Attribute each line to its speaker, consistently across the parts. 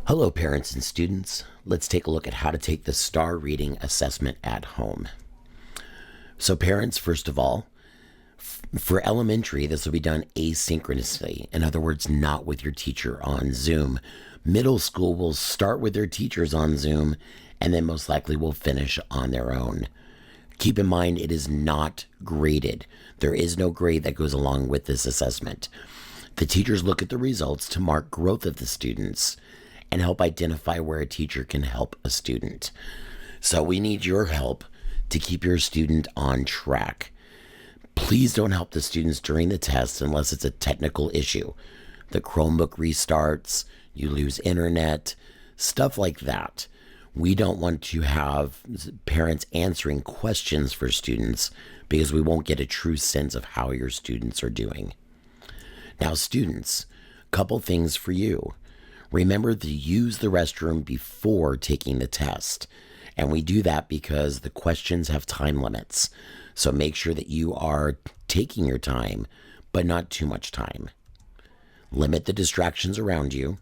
Speaker 1: Hello, parents and students. Let's take a look at how to take the STAR reading assessment at home. So, parents, first of all, for elementary, this will be done asynchronously. In other words, not with your teacher on Zoom. Middle school will start with their teachers on Zoom and then most likely will finish on their own. Keep in mind, it is not graded. There is no grade that goes along with this assessment. The teachers look at the results to mark growth of the students and help identify where a teacher can help a student. So we need your help to keep your student on track. Please don't help the students during the test unless it's a technical issue. The Chromebook restarts, you lose internet, stuff like that. We don't want to have parents answering questions for students because we won't get a true sense of how your students are doing. Now, students, a couple things for you. Remember to use the restroom before taking the test. And we do that because the questions have time limits. So make sure that you are taking your time, but not too much time. Limit the distractions around you.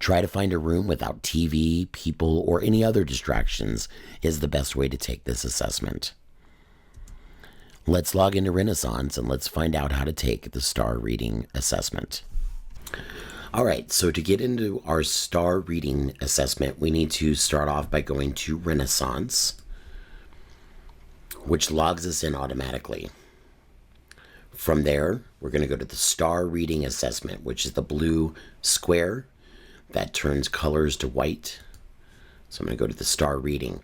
Speaker 1: Try to find a room without TV, people, or any other distractions is the best way to take this assessment. Let's log into Renaissance and let's find out how to take the STAR reading assessment. All right, so to get into our STAR reading assessment, we need to start off by going to Renaissance, which logs us in automatically. From there, we're going to go to the STAR reading assessment, which is the blue square that turns colors to white. So I'm going to go to the STAR reading.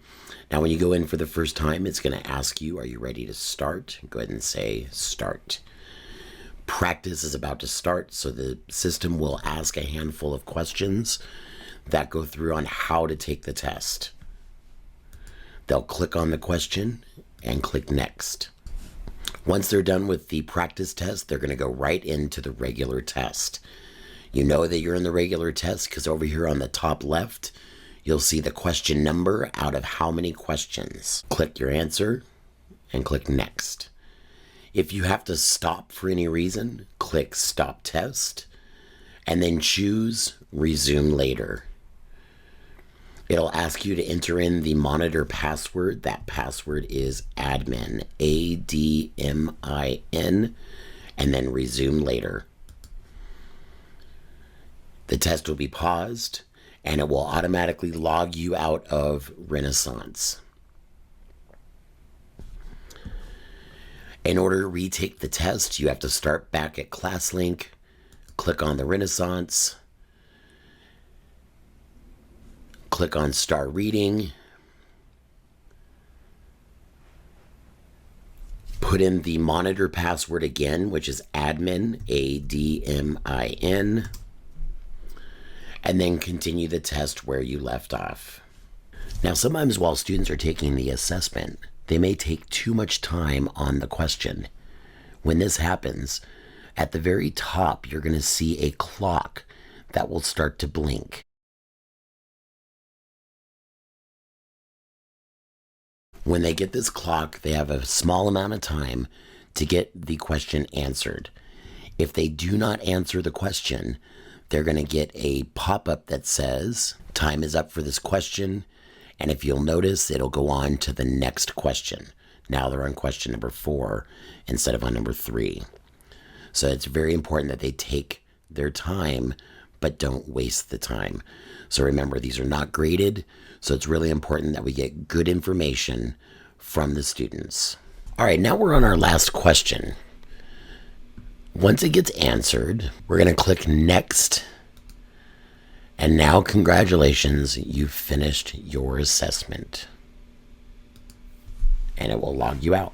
Speaker 1: Now, when you go in for the first time, it's going to ask you, are you ready to start? Go ahead and say start. Practice is about to start, so the system will ask a handful of questions that go through on how to take the test. They'll click on the question and click next. Once they're done with the practice test, they're going to go right into the regular test. You know that you're in the regular test because over here on the top left, you'll see the question number out of how many questions. Click your answer and click next. If you have to stop for any reason, click Stop Test, and then choose Resume Later. It'll ask you to enter in the monitor password. That password is admin, ADMIN, and then Resume Later. The test will be paused, and it will automatically log you out of Renaissance. In order to retake the test, you have to start back at ClassLink, click on the Renaissance, click on STAR Reading, put in the monitor password again, which is admin, ADMIN, and then continue the test where you left off. Now, sometimes while students are taking the assessment, they may take too much time on the question. When this happens, at the very top, you're going to see a clock that will start to blink. When they get this clock, they have a small amount of time to get the question answered. If they do not answer the question, they're going to get a pop-up that says, time is up for this question. And if you'll notice, it'll go on to the next question. Now they're on question number 4 instead of on number 3. So it's very important that they take their time, but don't waste the time. So remember, these are not graded. So it's really important that we get good information from the students. All right, now we're on our last question. Once it gets answered, we're going to click Next. And now, congratulations, you've finished your assessment. And it will log you out.